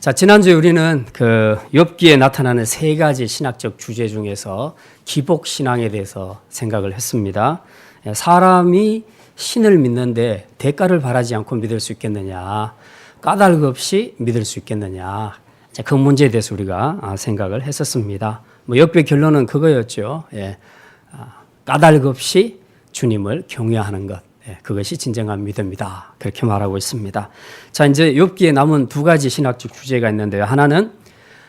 자, 지난주에 우리는 그 욥기에 나타나는 세 가지 신학적 주제 중에서 기복 신앙에 대해서 생각을 했습니다. 사람이 신을 믿는데 대가를 바라지 않고 믿을 수 있겠느냐, 까닭 없이 믿을 수 있겠느냐, 그 문제에 대해서 우리가 생각을 했었습니다. 욥기의 결론은 그거였죠. 까닭 없이 주님을 경외하는 것. 그것이 진정한 믿음이다. 그렇게 말하고 있습니다. 자, 이제 욥기에 남은 두 가지 신학적 주제가 있는데요. 하나는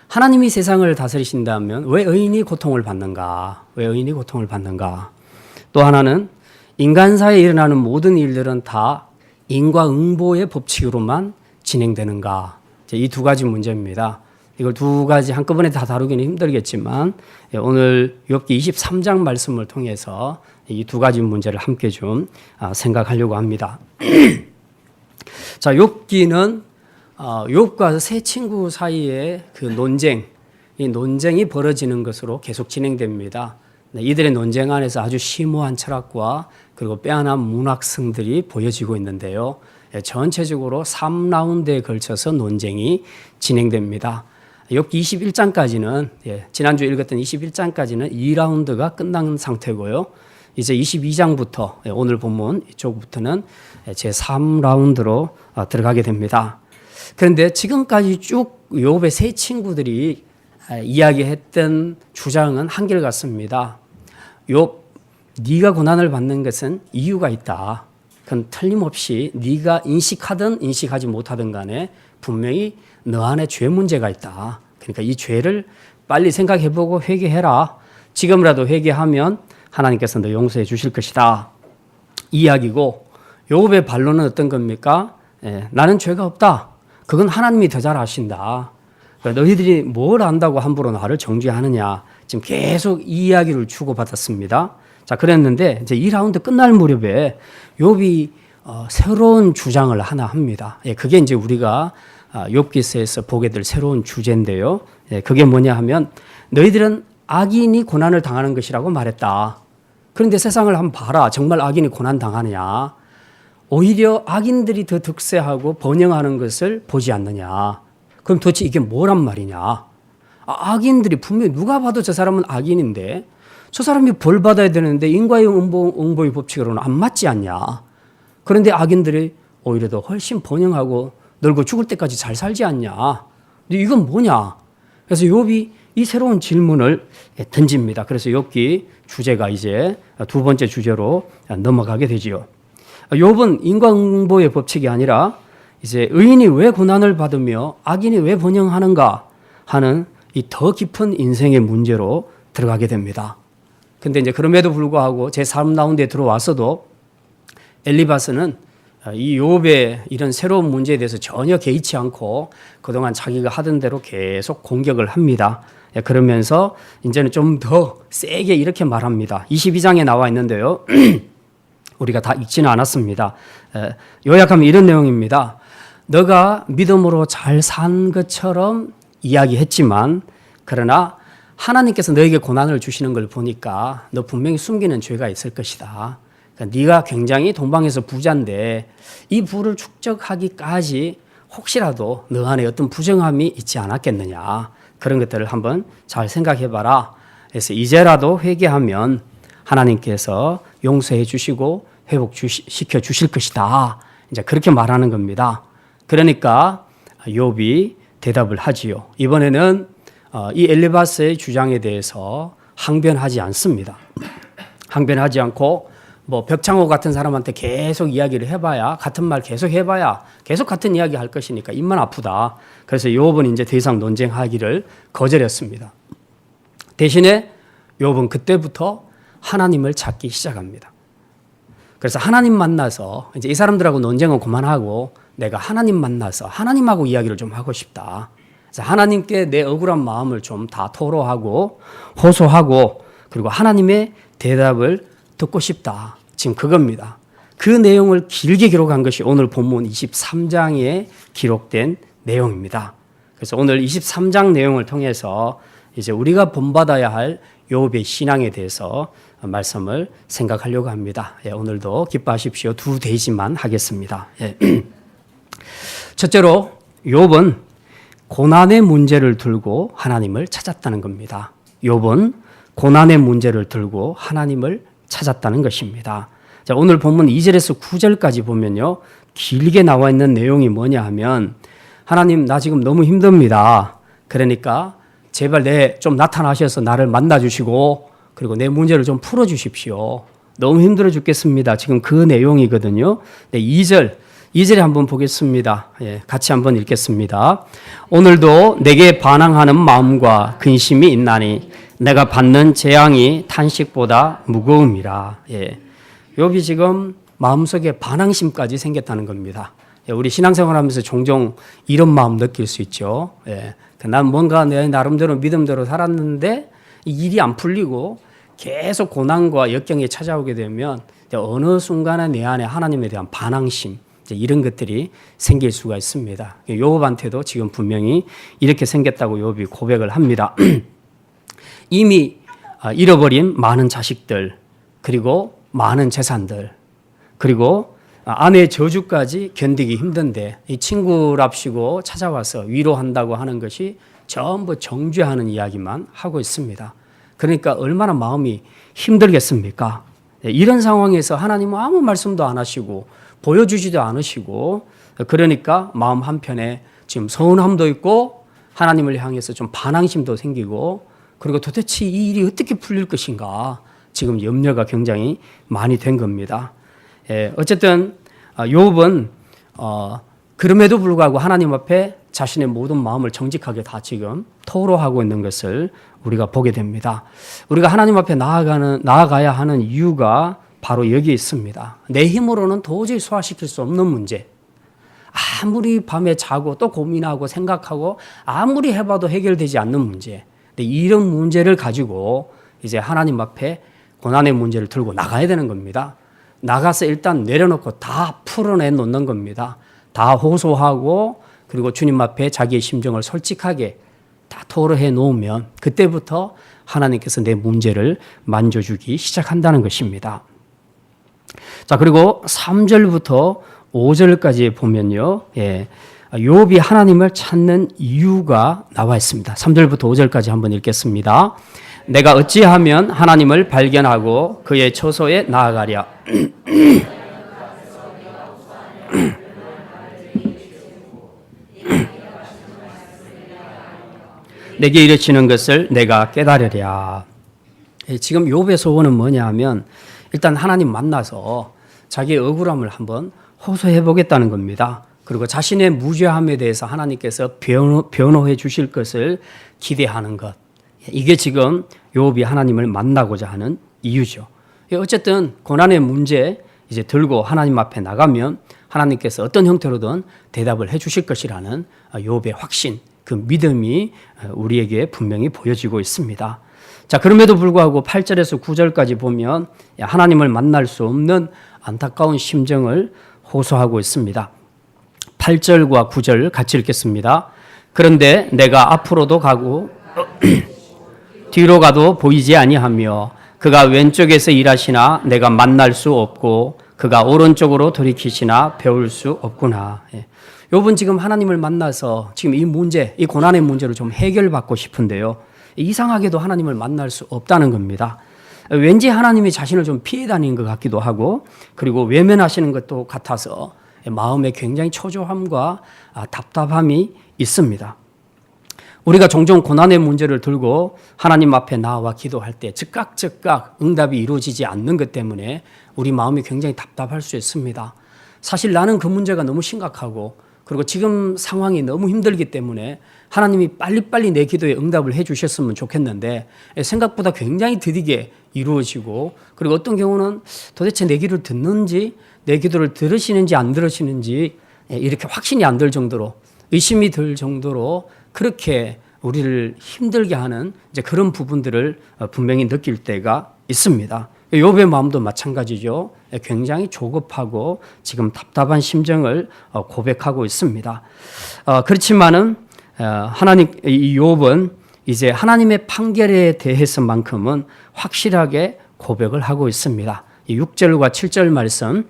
하나님이 세상을 다스리신다면 왜 의인이 고통을 받는가? 왜 의인이 고통을 받는가? 또 하나는 인간사에 일어나는 모든 일들은 다 인과응보의 법칙으로만 진행되는가? 이 두 가지 문제입니다. 이걸 두 가지 한꺼번에 다 다루기는 힘들겠지만 오늘 욥기 23장 말씀을 통해서 이 두 가지 문제를 함께 좀 생각하려고 합니다. 자, 욥기는 욥과 세 친구 사이의 그 논쟁, 이 논쟁이 벌어지는 것으로 계속 진행됩니다. 이들의 논쟁 안에서 아주 심오한 철학과 그리고 빼어난 문학성들이 보여지고 있는데요. 전체적으로 3라운드에 걸쳐서 논쟁이 진행됩니다. 욥기 21장까지는 지난주 읽었던 21장까지는 2라운드가 끝난 상태고요. 이제 22장부터 오늘 본문 이쪽부터는 제 3라운드로 들어가게 됩니다. 그런데 지금까지 쭉 욥의 세 친구들이 이야기했던 주장은 한결같습니다. 욥, 네가 고난을 받는 것은 이유가 있다. 그건 틀림없이 네가 인식하든 인식하지 못하든 간에 분명히 너 안에 죄 문제가 있다. 그러니까 이 죄를 빨리 생각해보고 회개해라. 지금이라도 회개하면 하나님께서 너 용서해 주실 것이다. 이 이야기고, 욥의 반론은 어떤 겁니까? 나는 죄가 없다. 그건 하나님이 더 잘 아신다. 너희들이 뭘 안다고 함부로 나를 정죄하느냐. 지금 계속 이 이야기를 주고받았습니다. 자, 그랬는데 이제 2라운드 끝날 무렵에 욥이 새로운 주장을 하나 합니다. 그게 이제 우리가 욥기서에서 보게 될 새로운 주제인데요. 그게 뭐냐 하면 너희들은 악인이 고난을 당하는 것이라고 말했다. 그런데 세상을 한번 봐라. 정말 악인이 고난 당하느냐. 오히려 악인들이 더 득세하고 번영하는 것을 보지 않느냐. 그럼 도대체 이게 뭐란 말이냐. 악인들이 분명히 누가 봐도 저 사람은 악인인데 저 사람이 벌 받아야 되는데 인과의 응보의 법칙으로는 안 맞지 않냐. 그런데 악인들이 오히려 더 훨씬 번영하고 늙고 죽을 때까지 잘 살지 않냐. 근데 이건 뭐냐. 그래서 욥이 이 새로운 질문을 던집니다. 그래서 욥기 주제가 이제 두 번째 주제로 넘어가게 되지요. 욥은 인과응보의 법칙이 아니라 이제 의인이 왜 고난을 받으며 악인이 왜 번영하는가 하는 이 더 깊은 인생의 문제로 들어가게 됩니다. 근데 이제 그럼에도 불구하고 제 3라운드에 들어와서도 엘리바스는 이 욥의 이런 새로운 문제에 대해서 전혀 개의치 않고 그동안 자기가 하던 대로 계속 공격을 합니다. 그러면서 이제는 좀 더 세게 이렇게 말합니다. 22장에 나와 있는데요. 우리가 다 읽지는 않았습니다. 요약하면 이런 내용입니다. 너가 믿음으로 잘 산 것처럼 이야기했지만 그러나 하나님께서 너에게 고난을 주시는 걸 보니까 너 분명히 숨기는 죄가 있을 것이다. 그러니까 네가 굉장히 동방에서 부자인데 이 부를 축적하기까지 혹시라도 너 안에 어떤 부정함이 있지 않았겠느냐. 그런 것들을 한번 잘 생각해봐라. 그래서 이제라도 회개하면 하나님께서 용서해 주시고 회복시켜 주실 것이다. 이제 그렇게 말하는 겁니다. 그러니까 욥이 대답을 하지요. 이번에는 이 엘리바스의 주장에 대해서 항변하지 않습니다. 항변하지 않고 뭐 벽창호 같은 사람한테 계속 이야기를 해봐야 같은 말 계속 해봐야 계속 같은 이야기 할 것이니까 입만 아프다. 그래서 욥은 이제 더 이상 논쟁하기를 거절했습니다. 대신에 욥은 그때부터 하나님을 찾기 시작합니다. 그래서 하나님 만나서 이제 이 사람들하고 논쟁은 그만하고 내가 하나님 만나서 하나님하고 이야기를 좀 하고 싶다. 그래서 하나님께 내 억울한 마음을 좀 다 토로하고 호소하고 그리고 하나님의 대답을 듣고 싶다. 지금 그겁니다. 그 내용을 길게 기록한 것이 오늘 본문 23장에 기록된 내용입니다. 그래서 오늘 23장 내용을 통해서 이제 우리가 본받아야 할 욥의 신앙에 대해서 말씀을 생각하려고 합니다. 오늘도 기뻐하십시오. 두 대지만 하겠습니다. 첫째로 욥은 고난의 문제를 들고 하나님을 찾았다는 겁니다. 욥은 고난의 문제를 들고 하나님을 찾았다는 것입니다. 자, 오늘 본문 2절에서 9절까지 보면요, 길게 나와 있는 내용이 뭐냐 하면, 하나님 나 지금 너무 힘듭니다. 그러니까 제발 좀 나타나셔서 나를 만나주시고 그리고 내 문제를 좀 풀어주십시오. 너무 힘들어 죽겠습니다. 지금 그 내용이거든요. 네, 2절에 한번 보겠습니다. 예, 같이 한번 읽겠습니다. 오늘도 내게 반항하는 마음과 근심이 있나니 내가 받는 재앙이 탄식보다 무거움이라. 예, 욥이 지금 마음속에 반항심까지 생겼다는 겁니다. 예, 우리 신앙생활하면서 종종 이런 마음 느낄 수 있죠. 예, 난 뭔가 내 나름대로 믿음대로 살았는데 일이 안 풀리고 계속 고난과 역경이 찾아오게 되면 어느 순간에 내 안에 하나님에 대한 반항심, 이런 것들이 생길 수가 있습니다. 욥한테도 지금 분명히 이렇게 생겼다고 욥이 고백을 합니다. 이미 잃어버린 많은 자식들, 그리고 많은 재산들, 그리고 아내의 저주까지 견디기 힘든데 이 친구랍시고 찾아와서 위로한다고 하는 것이 전부 정죄하는 이야기만 하고 있습니다. 그러니까 얼마나 마음이 힘들겠습니까? 이런 상황에서 하나님은 아무 말씀도 안 하시고 보여주지도 않으시고, 그러니까 마음 한편에 지금 서운함도 있고 하나님을 향해서 좀 반항심도 생기고, 그리고 도대체 이 일이 어떻게 풀릴 것인가 지금 염려가 굉장히 많이 된 겁니다. 어쨌든 욥은 그럼에도 불구하고 하나님 앞에 자신의 모든 마음을 정직하게 다 지금 토로하고 있는 것을 우리가 보게 됩니다. 우리가 하나님 앞에 나아가야 하는 이유가 바로 여기 있습니다. 내 힘으로는 도저히 소화시킬 수 없는 문제, 아무리 밤에 자고 또 고민하고 생각하고 아무리 해봐도 해결되지 않는 문제, 이런 문제를 가지고 이제 하나님 앞에 고난의 문제를 들고 나가야 되는 겁니다. 나가서 일단 내려놓고 다 풀어내 놓는 겁니다. 다 호소하고 그리고 주님 앞에 자기의 심정을 솔직하게 다 토로해 놓으면 그때부터 하나님께서 내 문제를 만져주기 시작한다는 것입니다. 자, 그리고 3절부터 5절까지 보면요, 욥이 하나님을 찾는 이유가 나와 있습니다. 3절부터 5절까지 한번 읽겠습니다. 내가 어찌하면 하나님을 발견하고 그의 처소에 나아가랴. 내게 이르시는 것을 내가 깨달으랴. 지금 욥의 소원은 뭐냐 하면 일단 하나님 만나서 자기의 억울함을 한번 호소해 보겠다는 겁니다. 그리고 자신의 무죄함에 대해서 하나님께서 변호해 주실 것을 기대하는 것. 이게 지금 욥이 하나님을 만나고자 하는 이유죠. 어쨌든 고난의 문제 이제 들고 하나님 앞에 나가면 하나님께서 어떤 형태로든 대답을 해 주실 것이라는 욥의 확신, 그 믿음이 우리에게 분명히 보여지고 있습니다. 자, 그럼에도 불구하고 8절에서 9절까지 보면 하나님을 만날 수 없는 안타까운 심정을 호소하고 있습니다. 8절과 9절 같이 읽겠습니다. 그런데 내가 앞으로도 가고 뒤로 가도 보이지 아니하며 그가 왼쪽에서 일하시나 내가 만날 수 없고 그가 오른쪽으로 돌이키시나 배울 수 없구나. 욥은 지금 하나님을 만나서 지금 이 문제, 이 고난의 문제를 좀 해결받고 싶은데요, 이상하게도 하나님을 만날 수 없다는 겁니다. 왠지 하나님이 자신을 좀 피해 다니는 것 같기도 하고, 그리고 외면하시는 것도 같아서 마음에 굉장히 초조함과 답답함이 있습니다. 우리가 종종 고난의 문제를 들고 하나님 앞에 나와 기도할 때 즉각 응답이 이루어지지 않는 것 때문에 우리 마음이 굉장히 답답할 수 있습니다. 사실 나는 그 문제가 너무 심각하고 그리고 지금 상황이 너무 힘들기 때문에 하나님이 빨리빨리 내 기도에 응답을 해 주셨으면 좋겠는데 생각보다 굉장히 더디게 이루어지고, 그리고 어떤 경우는 도대체 내 기도를 듣는지 내 기도를 들으시는지 안 들으시는지 이렇게 확신이 안 들 정도로, 의심이 들 정도로 그렇게 우리를 힘들게 하는 이제 그런 부분들을 분명히 느낄 때가 있습니다. 욥의 마음도 마찬가지죠. 굉장히 조급하고 지금 답답한 심정을 고백하고 있습니다. 그렇지만은 이 욥은 이제 하나님의 판결에 대해서만큼은 확실하게 고백을 하고 있습니다. 6절과 7절 말씀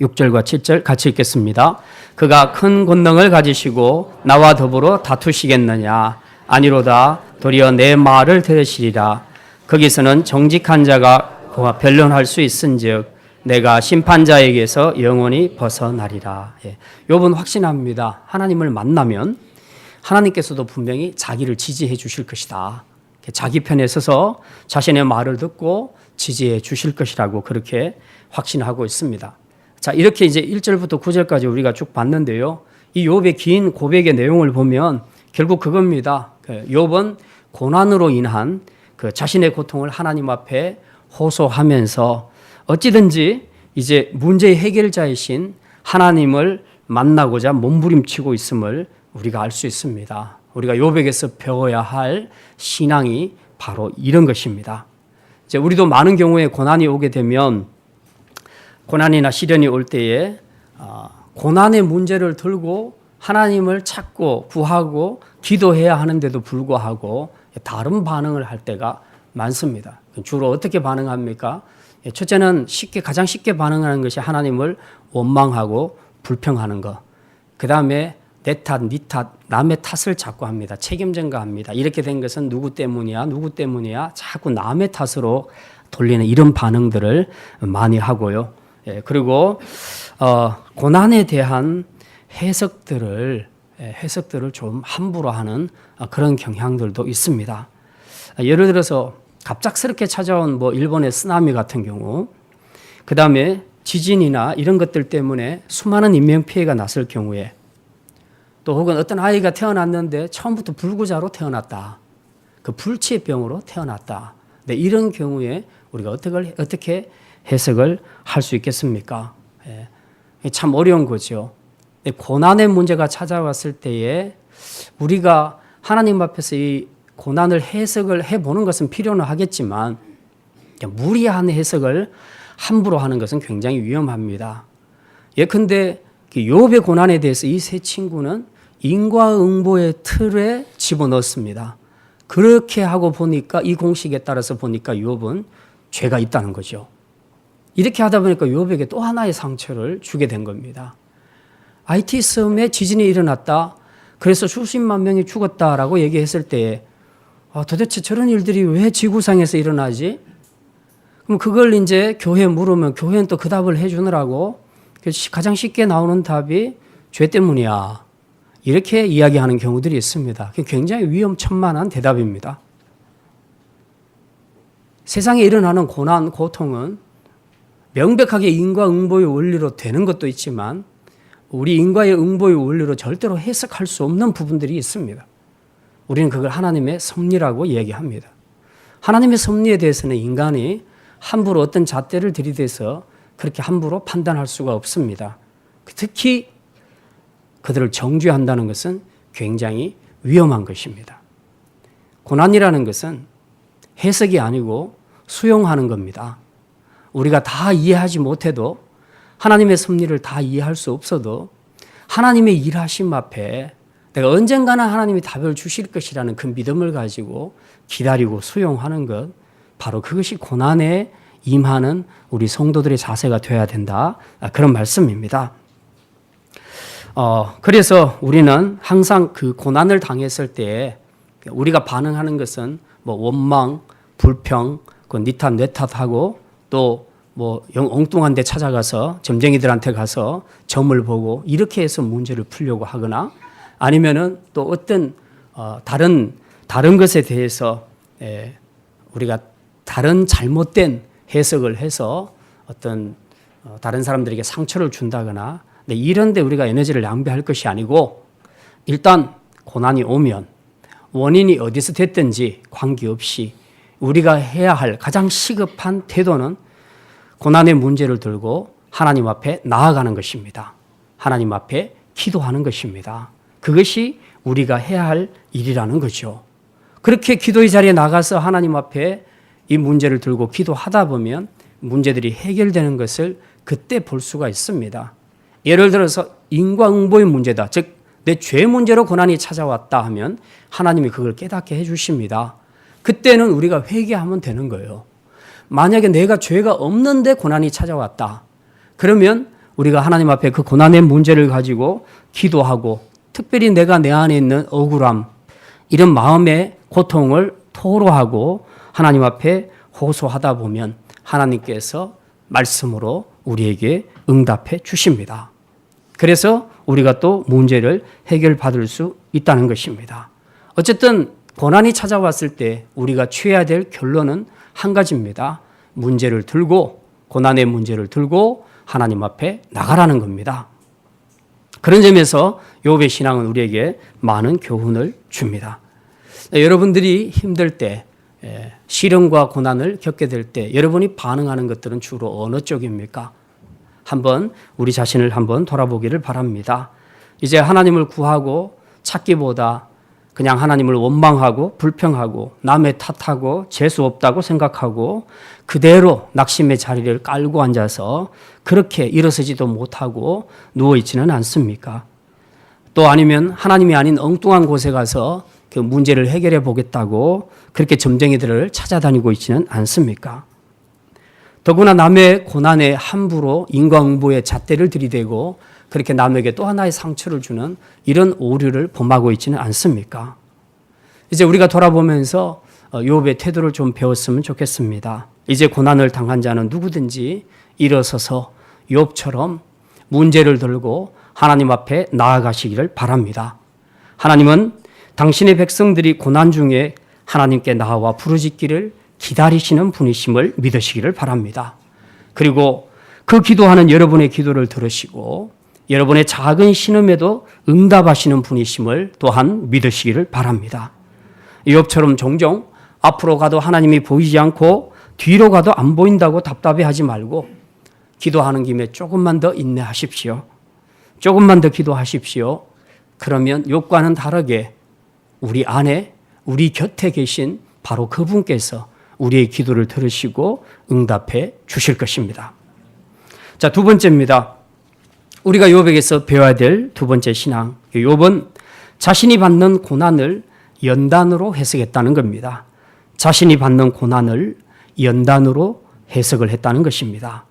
6절과 7절 같이 읽겠습니다. 그가 큰 권능을 가지시고 나와 더불어 다투시겠느냐? 아니로다. 도리어 내 말을 들으시리라. 거기서는 정직한 자가 변론할 수 있은즉 내가 심판자에게서 영원히 벗어나리라. 욥은 확신합니다. 하나님을 만나면 하나님께서도 분명히 자기를 지지해 주실 것이다. 자기 편에 서서 자신의 말을 듣고 지지해 주실 것이라고 그렇게 확신하고 있습니다. 자, 이렇게 이제 1절부터 9절까지 우리가 쭉 봤는데요. 이 욥의 긴 고백의 내용을 보면 결국 그겁니다. 욥은 고난으로 인한 그 자신의 고통을 하나님 앞에 호소하면서 어찌든지 이제 문제의 해결자이신 하나님을 만나고자 몸부림치고 있음을 우리가 알 수 있습니다. 우리가 욥에게서 배워야 할 신앙이 바로 이런 것입니다. 이제 우리도 많은 경우에 고난이 오게 되면 고난이나 시련이 올 때에 고난의 문제를 들고 하나님을 찾고 구하고 기도해야 하는데도 불구하고 다른 반응을 할 때가 많습니다. 주로 어떻게 반응합니까? 첫째는 가장 쉽게 반응하는 것이 하나님을 원망하고 불평하는 것. 그 다음에 내 탓, 네 탓, 남의 탓을 자꾸 합니다. 책임 전가합니다. 이렇게 된 것은 누구 때문이야, 누구 때문이야, 자꾸 남의 탓으로 돌리는 이런 반응들을 많이 하고요. 그리고 고난에 대한 해석들을 좀 함부로 하는 그런 경향들도 있습니다. 예를 들어서 갑작스럽게 찾아온 일본의 쓰나미 같은 경우, 그 다음에 지진이나 이런 것들 때문에 수많은 인명피해가 났을 경우에, 또 혹은 어떤 아이가 태어났는데 처음부터 불구자로 태어났다. 그 불치병으로 태어났다. 네, 이런 경우에 우리가 어떻게 해석을 할 수 있겠습니까? 참 어려운 거죠. 고난의 문제가 찾아왔을 때에 우리가 하나님 앞에서 이 고난을 해석을 해보는 것은 필요는 하겠지만 무리한 해석을 함부로 하는 것은 굉장히 위험합니다. 예컨대 욥의 고난에 대해서 이 세 친구는 인과응보의 틀에 집어넣습니다. 그렇게 하고 보니까 이 공식에 따라서 보니까 욥은 죄가 있다는 거죠. 이렇게 하다 보니까 욥에게 또 하나의 상처를 주게 된 겁니다. IT 섬에 지진이 일어났다. 그래서 수십만 명이 죽었다라고 얘기했을 때에 도대체 저런 일들이 왜 지구상에서 일어나지? 그럼 그걸 이제 교회에 물으면 교회는 또 그 답을 해주느라고 가장 쉽게 나오는 답이 죄 때문이야. 이렇게 이야기하는 경우들이 있습니다. 굉장히 위험천만한 대답입니다. 세상에 일어나는 고난, 고통은 명백하게 인과응보의 원리로 되는 것도 있지만 우리 인과의 응보의 원리로 절대로 해석할 수 없는 부분들이 있습니다. 우리는 그걸 하나님의 섭리라고 얘기합니다. 하나님의 섭리에 대해서는 인간이 함부로 어떤 잣대를 들이대서 그렇게 함부로 판단할 수가 없습니다. 특히 그들을 정죄한다는 것은 굉장히 위험한 것입니다. 고난이라는 것은 해석이 아니고 수용하는 겁니다. 우리가 다 이해하지 못해도 하나님의 섭리를 다 이해할 수 없어도 하나님의 일하심 앞에 내가 언젠가는 하나님이 답을 주실 것이라는 그 믿음을 가지고 기다리고 수용하는 것, 바로 그것이 고난에 임하는 우리 성도들의 자세가 되어야 된다. 그런 말씀입니다. 그래서 우리는 항상 그 고난을 당했을 때 우리가 반응하는 것은 원망, 불평, 네 탓, 내 탓하고 또 엉뚱한 데 찾아가서 점쟁이들한테 가서 점을 보고 이렇게 해서 문제를 풀려고 하거나 아니면은 또 어떤 다른 것에 대해서 우리가 다른 잘못된 해석을 해서 어떤 다른 사람들에게 상처를 준다거나 이런 데 우리가 에너지를 낭비할 것이 아니고 일단 고난이 오면 원인이 어디서 됐든지 관계없이 우리가 해야 할 가장 시급한 태도는 고난의 문제를 들고 하나님 앞에 나아가는 것입니다. 하나님 앞에 기도하는 것입니다. 그것이 우리가 해야 할 일이라는 거죠. 그렇게 기도의 자리에 나가서 하나님 앞에 이 문제를 들고 기도하다 보면 문제들이 해결되는 것을 그때 볼 수가 있습니다. 예를 들어서 인과응보의 문제다. 즉, 내 죄 문제로 고난이 찾아왔다 하면 하나님이 그걸 깨닫게 해주십니다. 그때는 우리가 회개하면 되는 거예요. 만약에 내가 죄가 없는데 고난이 찾아왔다. 그러면 우리가 하나님 앞에 그 고난의 문제를 가지고 기도하고 특별히 내가 내 안에 있는 억울함, 이런 마음의 고통을 토로하고 하나님 앞에 호소하다 보면 하나님께서 말씀으로 우리에게 응답해 주십니다. 그래서 우리가 또 문제를 해결받을 수 있다는 것입니다. 어쨌든 고난이 찾아왔을 때 우리가 취해야 될 결론은 한 가지입니다. 문제를 들고, 고난의 문제를 들고 하나님 앞에 나가라는 겁니다. 그런 점에서 욥의 신앙은 우리에게 많은 교훈을 줍니다. 여러분들이 힘들 때, 시련과 고난을 겪게 될 때 여러분이 반응하는 것들은 주로 어느 쪽입니까? 한번 우리 자신을 한번 돌아보기를 바랍니다. 이제 하나님을 구하고 찾기보다 그냥 하나님을 원망하고 불평하고 남의 탓하고 재수 없다고 생각하고 그대로 낙심의 자리를 깔고 앉아서 그렇게 일어서지도 못하고 누워있지는 않습니까? 또 아니면 하나님이 아닌 엉뚱한 곳에 가서 그 문제를 해결해 보겠다고 그렇게 점쟁이들을 찾아다니고 있지는 않습니까? 더구나 남의 고난에 함부로 인과응보의 잣대를 들이대고 그렇게 남에게 또 하나의 상처를 주는 이런 오류를 범하고 있지는 않습니까? 이제 우리가 돌아보면서 욥의 태도를 좀 배웠으면 좋겠습니다. 이제 고난을 당한 자는 누구든지 일어서서 욥처럼 문제를 들고 하나님 앞에 나아가시기를 바랍니다. 하나님은 당신의 백성들이 고난 중에 하나님께 나와 부르짖기를 기다리시는 분이심을 믿으시기를 바랍니다. 그리고 그 기도하는 여러분의 기도를 들으시고 여러분의 작은 신음에도 응답하시는 분이심을 또한 믿으시기를 바랍니다. 욥처럼 종종 앞으로 가도 하나님이 보이지 않고 뒤로 가도 안 보인다고 답답해하지 말고 기도하는 김에 조금만 더 인내하십시오. 조금만 더 기도하십시오. 그러면 욥과는 다르게 우리 안에, 우리 곁에 계신 바로 그분께서 우리의 기도를 들으시고 응답해 주실 것입니다. 자, 두 번째입니다. 우리가 욥에게서 배워야 될 두 번째 신앙. 욥은 자신이 받는 고난을 연단으로 해석했다는 겁니다. 자신이 받는 고난을 연단으로 해석을 했다는 것입니다.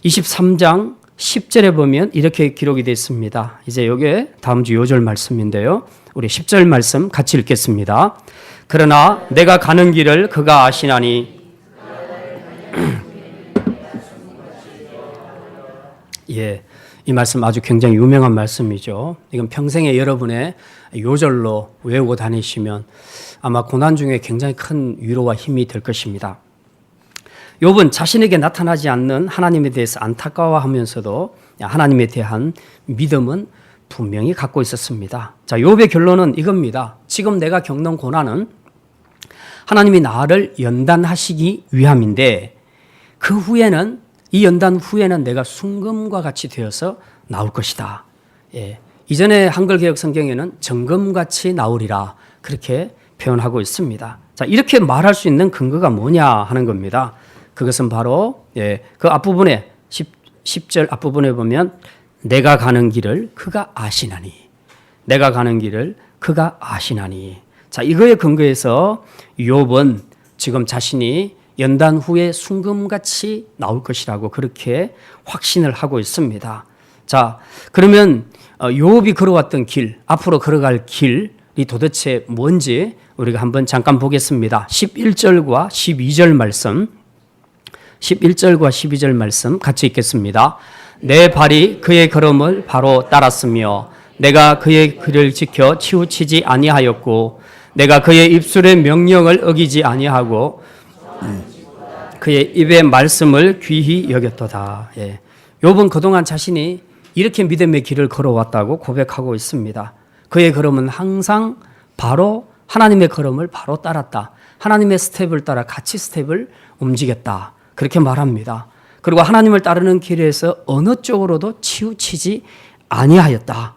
23장 10절에 보면 이렇게 기록이 되어 있습니다. 이제 이게 다음 주 요절 말씀인데요. 우리 10절 말씀 같이 읽겠습니다. 그러나 내가 가는 길을 그가 아시나니 예, 이 말씀 아주 굉장히 유명한 말씀이죠. 이건 평생에 여러분의 요절로 외우고 다니시면 아마 고난 중에 굉장히 큰 위로와 힘이 될 것입니다. 욥은 자신에게 나타나지 않는 하나님에 대해서 안타까워하면서도 하나님에 대한 믿음은 분명히 갖고 있었습니다. 자, 욥의 결론은 이겁니다. 지금 내가 겪는 고난은 하나님이 나를 연단하시기 위함인데 그 후에는 이 연단 후에는 내가 순금과 같이 되어서 나올 것이다. 예, 이전에 한글개혁 성경에는 정금같이 나오리라 그렇게 표현하고 있습니다. 자, 이렇게 말할 수 있는 근거가 뭐냐 하는 겁니다. 그것은 바로 그 앞부분에 10절 앞부분에 보면 내가 가는 길을 그가 아시나니, 내가 가는 길을 그가 아시나니. 자, 이거에 근거해서 욥은 지금 자신이 연단 후에 순금같이 나올 것이라고 그렇게 확신을 하고 있습니다. 자, 그러면 욥이 걸어왔던 길, 앞으로 걸어갈 길이 도대체 뭔지 우리가 한번 잠깐 보겠습니다. 11절과 12절 말씀, 11절과 12절 말씀 같이 읽겠습니다. 내 발이 그의 걸음을 바로 따랐으며 내가 그의 길을 지켜 치우치지 아니하였고 내가 그의 입술의 명령을 어기지 아니하고 그의 입의 말씀을 귀히 여겼도다. 예. 욥은 그동안 자신이 이렇게 믿음의 길을 걸어왔다고 고백하고 있습니다. 그의 걸음은 항상 바로 하나님의 걸음을 바로 따랐다. 하나님의 스텝을 따라 같이 스텝을 움직였다. 그렇게 말합니다. 그리고 하나님을 따르는 길에서 어느 쪽으로도 치우치지 아니하였다.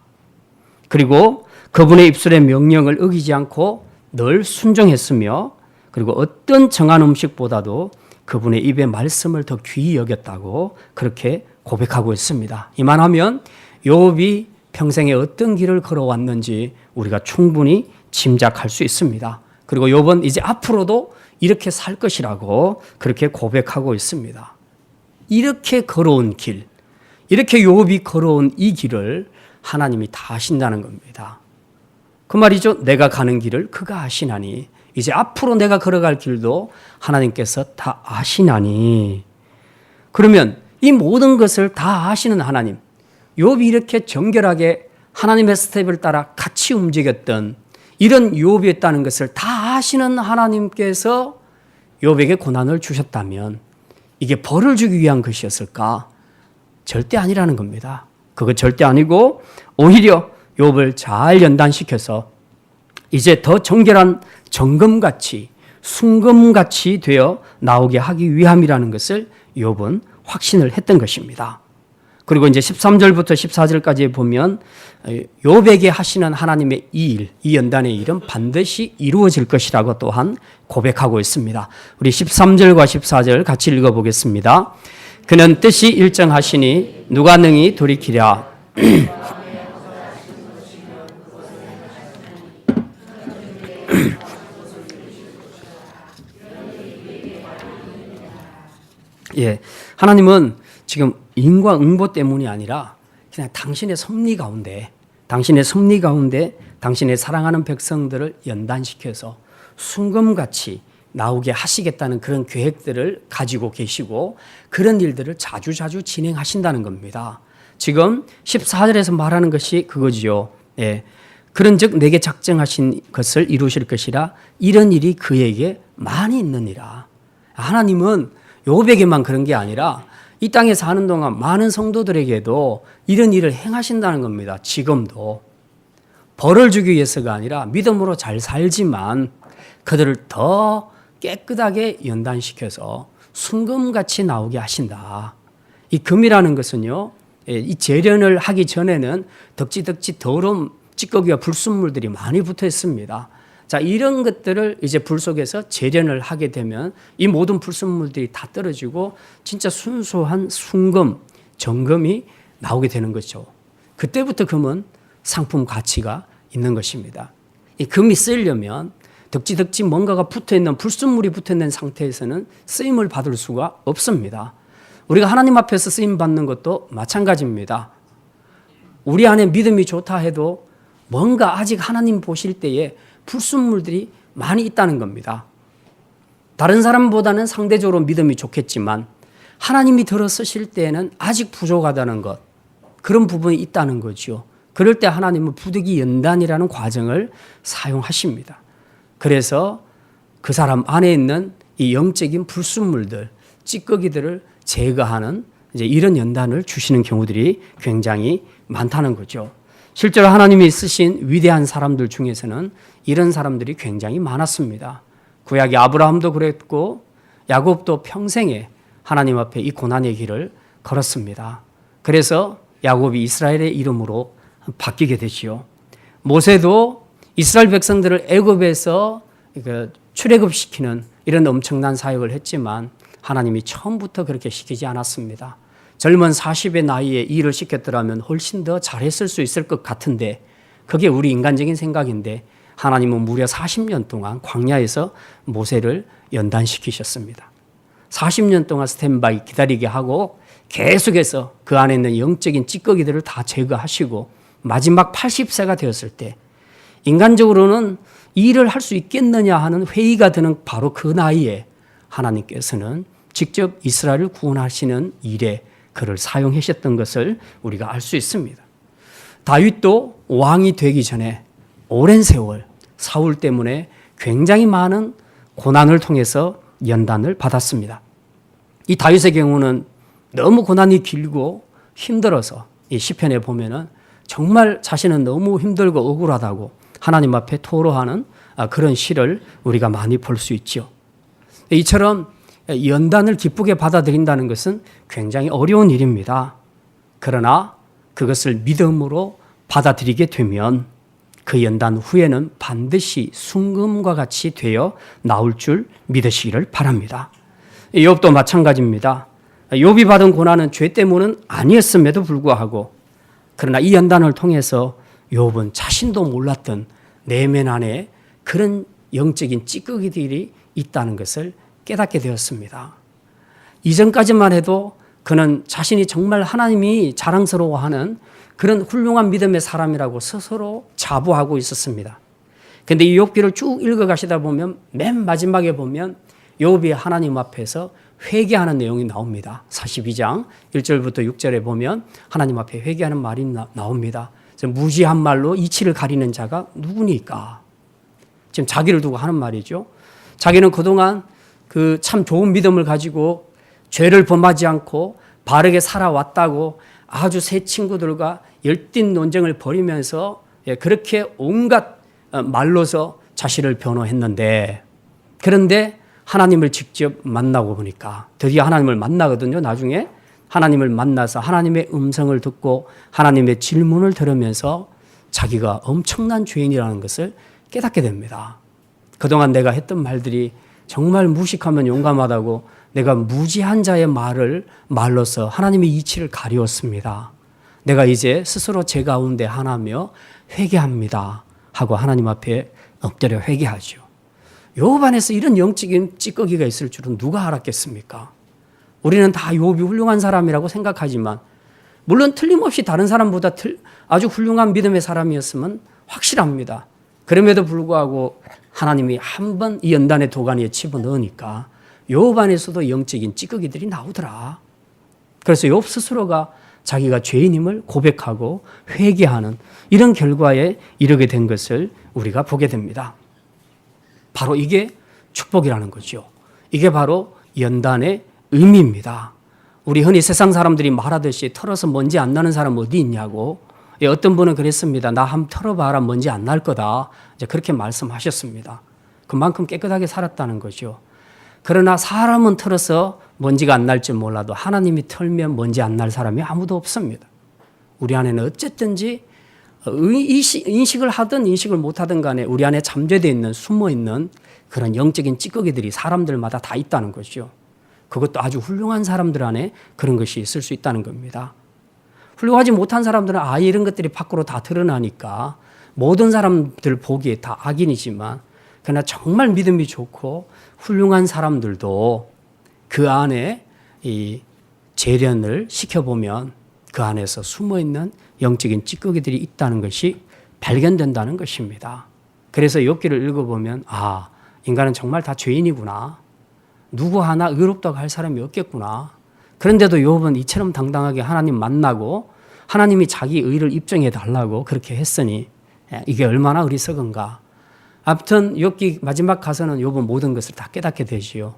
그리고 그분의 입술의 명령을 어기지 않고 늘 순종했으며 그리고 어떤 정한 음식보다도 그분의 입의 말씀을 더 귀히 여겼다고 그렇게 고백하고 있습니다. 이만하면 욥이 평생에 어떤 길을 걸어왔는지 우리가 충분히 짐작할 수 있습니다. 그리고 욥은 이제 앞으로도 이렇게 살 것이라고 그렇게 고백하고 있습니다. 이렇게 걸어온 길, 이렇게 욥이 걸어온 이 길을 하나님이 다 아신다는 겁니다. 그 말이죠. 내가 가는 길을 그가 아시나니, 이제 앞으로 내가 걸어갈 길도 하나님께서 다 아시나니. 그러면 이 모든 것을 다 아시는 하나님, 욥이 이렇게 정결하게 하나님의 스텝을 따라 같이 움직였던 이런 욥이었다는 것을 다 아시는 하나님께서 욥에게 고난을 주셨다면 이게 벌을 주기 위한 것이었을까? 절대 아니라는 겁니다. 그거 절대 아니고 오히려 욥을 잘 연단시켜서 이제 더 정결한 정금같이 순금같이 되어 나오게 하기 위함이라는 것을 욥은 확신을 했던 것입니다. 그리고 이제 13절부터 14절까지 보면 욥에게 하시는 하나님의 이 일, 이 연단의 일은 반드시 이루어질 것이라고 또한 고백하고 있습니다. 우리 13절과 14절 같이 읽어보겠습니다. 그는 뜻이 일정하시니 누가 능히 돌이키랴. 예, 하나님은 지금 인과응보 때문이 아니라 그냥 당신의 섭리 가운데 당신의 사랑하는 백성들을 연단시켜서 순금같이 나오게 하시겠다는 그런 계획들을 가지고 계시고 그런 일들을 자주자주 진행하신다는 겁니다. 지금 14절에서 말하는 것이 그거지요. 예. 그런즉 내게 작정하신 것을 이루실 것이라 이런 일이 그에게 많이 있느니라. 하나님은 욥에게만 그런 게 아니라 이 땅에 사는 동안 많은 성도들에게도 이런 일을 행하신다는 겁니다. 지금도 벌을 주기 위해서가 아니라 믿음으로 잘 살지만 그들을 더 깨끗하게 연단시켜서 순금같이 나오게 하신다. 이 금이라는 것은요, 이 재련을 하기 전에는 덕지덕지 더러운 찌꺼기와 불순물들이 많이 붙어 있습니다. 자, 이런 것들을 이제 불 속에서 재련을 하게 되면 이 모든 불순물들이 다 떨어지고 진짜 순수한 순금, 정금이 나오게 되는 거죠. 그때부터 금은 상품 가치가 있는 것입니다. 이 금이 쓰이려면 덕지덕지 뭔가가 붙어있는 불순물이 붙어있는 상태에서는 쓰임을 받을 수가 없습니다. 우리가 하나님 앞에서 쓰임 받는 것도 마찬가지입니다. 우리 안에 믿음이 좋다 해도 뭔가 아직 하나님 보실 때에 불순물들이 많이 있다는 겁니다. 다른 사람보다는 상대적으로 믿음이 좋겠지만 하나님이 들어 쓰실 때에는 아직 부족하다는 것, 그런 부분이 있다는 거죠. 그럴 때 하나님은 부득이 연단이라는 과정을 사용하십니다. 그래서 그 사람 안에 있는 이 영적인 불순물들, 찌꺼기들을 제거하는 이제 이런 연단을 주시는 경우들이 굉장히 많다는 거죠. 실제로 하나님이 쓰신 위대한 사람들 중에서는 이런 사람들이 굉장히 많았습니다. 구약의 아브라함도 그랬고 야곱도 평생에 하나님 앞에 이 고난의 길을 걸었습니다. 그래서 야곱이 이스라엘의 이름으로 바뀌게 되지요. 모세도 이스라엘 백성들을 애굽에서 출애굽시키는 이런 엄청난 사역을 했지만 하나님이 처음부터 그렇게 시키지 않았습니다. 젊은 40의 나이에 일을 시켰더라면 훨씬 더 잘했을 수 있을 것 같은데 그게 우리 인간적인 생각인데 하나님은 무려 40년 동안 광야에서 모세를 연단시키셨습니다. 40년 동안 스탠바이 기다리게 하고 계속해서 그 안에 있는 영적인 찌꺼기들을 다 제거하시고 마지막 80세가 되었을 때 인간적으로는 이 일을 할 수 있겠느냐 하는 회의가 드는 바로 그 나이에 하나님께서는 직접 이스라엘을 구원하시는 일에 그를 사용하셨던 것을 우리가 알 수 있습니다. 다윗도 왕이 되기 전에 오랜 세월 사울 때문에 굉장히 많은 고난을 통해서 연단을 받았습니다. 이 다윗의 경우는 너무 고난이 길고 힘들어서 이 시편에 보면은 정말 자신은 너무 힘들고 억울하다고 하나님 앞에 토로하는 그런 시를 우리가 많이 볼 수 있죠. 이처럼 연단을 기쁘게 받아들인다는 것은 굉장히 어려운 일입니다. 그러나 그것을 믿음으로 받아들이게 되면 그 연단 후에는 반드시 순금과 같이 되어 나올 줄 믿으시기를 바랍니다. 욥도 마찬가지입니다. 욥이 받은 고난은 죄 때문은 아니었음에도 불구하고 그러나 이 연단을 통해서 욥은 자신도 몰랐던 내면 안에 그런 영적인 찌꺼기들이 있다는 것을 깨닫게 되었습니다. 이전까지만 해도 그는 자신이 정말 하나님이 자랑스러워하는 그런 훌륭한 믿음의 사람이라고 스스로 자부하고 있었습니다. 그런데 이 욥기를 쭉 읽어가시다 보면 맨 마지막에 보면 욥이 하나님 앞에서 회개하는 내용이 나옵니다. 42장 1절부터 6절에 보면 하나님 앞에 회개하는 말이 나옵니다. 무지한 말로 이치를 가리는 자가 누구니까? 지금 자기를 두고 하는 말이죠. 자기는 그동안 그 참 좋은 믿음을 가지고 죄를 범하지 않고 바르게 살아왔다고 아주 새 친구들과 열띤 논쟁을 벌이면서 그렇게 온갖 말로서 자신을 변호했는데, 그런데 하나님을 직접 만나고 보니까 드디어 하나님을 만나거든요. 나중에 하나님을 만나서 하나님의 음성을 듣고 하나님의 질문을 들으면서 자기가 엄청난 죄인이라는 것을 깨닫게 됩니다. 그동안 내가 했던 말들이 정말 무식하면 용감하다고 내가 무지한 자의 말로서 하나님의 이치를 가리웠습니다. 내가 이제 스스로 제 가운데 하나며 회개합니다 하고 하나님 앞에 엎드려 회개하죠. 욥 안에서 이런 영적인 찌꺼기가 있을 줄은 누가 알았겠습니까? 우리는 다 욥이 훌륭한 사람이라고 생각하지만, 물론 틀림없이 다른 사람보다 아주 훌륭한 믿음의 사람이었으면 확실합니다. 그럼에도 불구하고 하나님이 한 번 이 연단의 도가니에 집어넣으니까 욥 안에서도 영적인 찌꺼기들이 나오더라. 그래서 욥 스스로가 자기가 죄인임을 고백하고 회개하는 이런 결과에 이르게 된 것을 우리가 보게 됩니다. 바로 이게 축복이라는 거죠. 이게 바로 연단의 의미입니다. 우리 흔히 세상 사람들이 말하듯이 털어서 먼지 안 나는 사람 어디 있냐고, 어떤 분은 그랬습니다. 나 한번 털어봐라 먼지 안 날 거다. 이제 그렇게 말씀하셨습니다. 그만큼 깨끗하게 살았다는 거죠. 그러나 사람은 털어서 먼지가 안 날지 몰라도 하나님이 털면 먼지 안 날 사람이 아무도 없습니다. 우리 안에는 어쨌든지 인식을 하든 인식을 못하든 간에 우리 안에 잠재되어 있는 숨어있는 그런 영적인 찌꺼기들이 사람들마다 다 있다는 거죠. 그것도 아주 훌륭한 사람들 안에 그런 것이 있을 수 있다는 겁니다. 훌륭하지 못한 사람들은 이런 것들이 밖으로 다 드러나니까 모든 사람들 보기에 다 악인이지만, 그러나 정말 믿음이 좋고 훌륭한 사람들도 그 안에 이 재련을 시켜보면 그 안에서 숨어있는 영적인 찌꺼기들이 있다는 것이 발견된다는 것입니다. 그래서 욥기를 읽어보면 인간은 정말 다 죄인이구나. 누구 하나 의롭다고 할 사람이 없겠구나. 그런데도 욥은 이처럼 당당하게 하나님 만나고 하나님이 자기 의를 입증해 달라고 그렇게 했으니 이게 얼마나 어리석은가. 아무튼 욥기 마지막 가서는 욥은 모든 것을 다 깨닫게 되지요.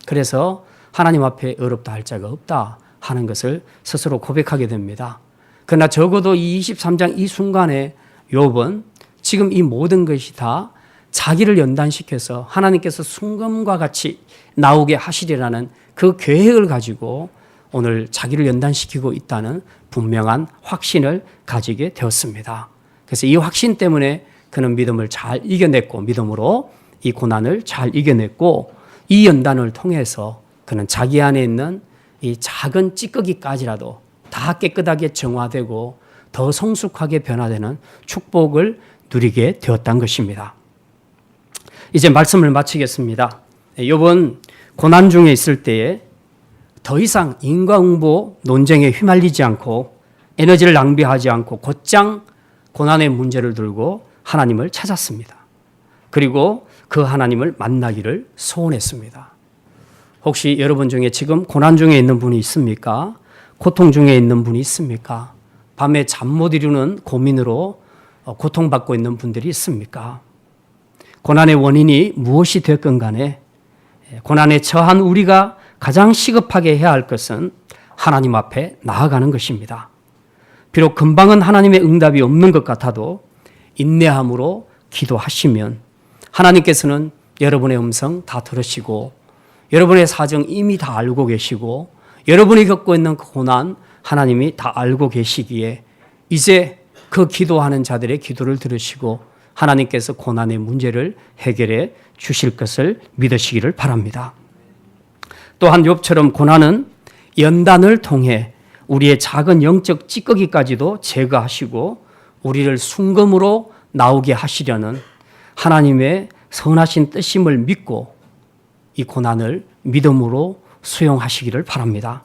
그래서 하나님 앞에 의롭다 할 자가 없다 하는 것을 스스로 고백하게 됩니다. 그러나 적어도 이 23장 이 순간에 욥은 지금 이 모든 것이 다 자기를 연단시켜서 하나님께서 순금과 같이 나오게 하시리라는 그 계획을 가지고 오늘 자기를 연단시키고 있다는 분명한 확신을 가지게 되었습니다. 그래서 이 확신 때문에 그는 믿음을 잘 이겨냈고, 믿음으로 이 고난을 잘 이겨냈고, 이 연단을 통해서 그는 자기 안에 있는 이 작은 찌꺼기까지라도 다 깨끗하게 정화되고 더 성숙하게 변화되는 축복을 누리게 되었다는 것입니다. 이제 말씀을 마치겠습니다. 욥은 고난 중에 있을 때에 더 이상 인과응보 논쟁에 휘말리지 않고 에너지를 낭비하지 않고 곧장 고난의 문제를 들고 하나님을 찾았습니다. 그리고 그 하나님을 만나기를 소원했습니다. 혹시 여러분 중에 지금 고난 중에 있는 분이 있습니까? 고통 중에 있는 분이 있습니까? 밤에 잠 못 이루는 고민으로 고통받고 있는 분들이 있습니까? 고난의 원인이 무엇이 됐건 간에 고난에 처한 우리가 가장 시급하게 해야 할 것은 하나님 앞에 나아가는 것입니다. 비록 금방은 하나님의 응답이 없는 것 같아도 인내함으로 기도하시면 하나님께서는 여러분의 음성 다 들으시고 여러분의 사정 이미 다 알고 계시고 여러분이 겪고 있는 그 고난 하나님이 다 알고 계시기에 이제 그 기도하는 자들의 기도를 들으시고 하나님께서 고난의 문제를 해결해 주실 것을 믿으시기를 바랍니다. 또한 욥처럼 고난은 연단을 통해 우리의 작은 영적 찌꺼기까지도 제거하시고 우리를 순금으로 나오게 하시려는 하나님의 선하신 뜻임을 믿고 이 고난을 믿음으로 수용하시기를 바랍니다.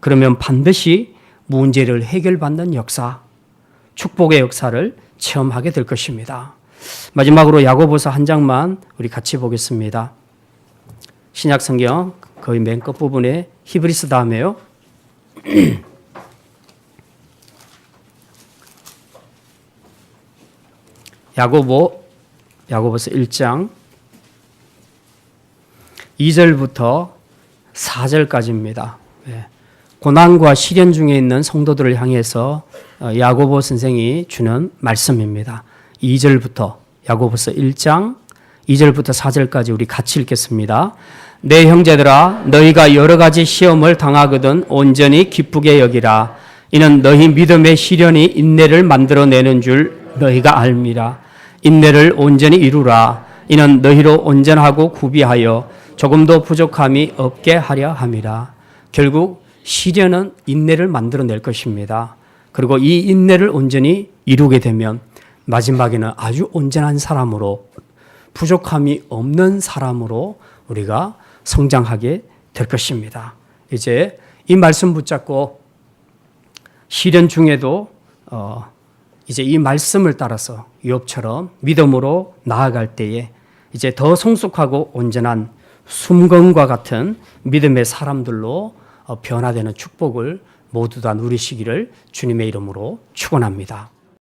그러면 반드시 문제를 해결받는 역사, 축복의 역사를 체험하게 될 것입니다. 마지막으로 야고보서 한 장만 우리 같이 보겠습니다. 신약 성경 거의 맨 끝부분에 히브리서 다음에요. 야고보서 1장 2절부터 4절까지입니다. 고난과 시련 중에 있는 성도들을 향해서 야고보 선생이 주는 말씀입니다. 2절부터 야고보서 1장 2절부터 4절까지 우리 같이 읽겠습니다. 내 형제들아 너희가 여러 가지 시험을 당하거든 온전히 기쁘게 여기라. 이는 너희 믿음의 시련이 인내를 만들어내는 줄 너희가 알미라. 인내를 온전히 이루라. 이는 너희로 온전하고 구비하여 조금도 부족함이 없게 하려 함이라. 결국 시련은 인내를 만들어낼 것입니다. 그리고 이 인내를 온전히 이루게 되면 마지막에는 아주 온전한 사람으로, 부족함이 없는 사람으로 우리가 성장하게 될 것입니다. 이제 이 말씀 붙잡고 시련 중에도 이제 이 말씀을 따라서 욥처럼 믿음으로 나아갈 때에 이제 더 성숙하고 온전한 숨검과 같은 믿음의 사람들로 변화되는 축복을 모두 다 누리시기를 주님의 이름으로 축원합니다.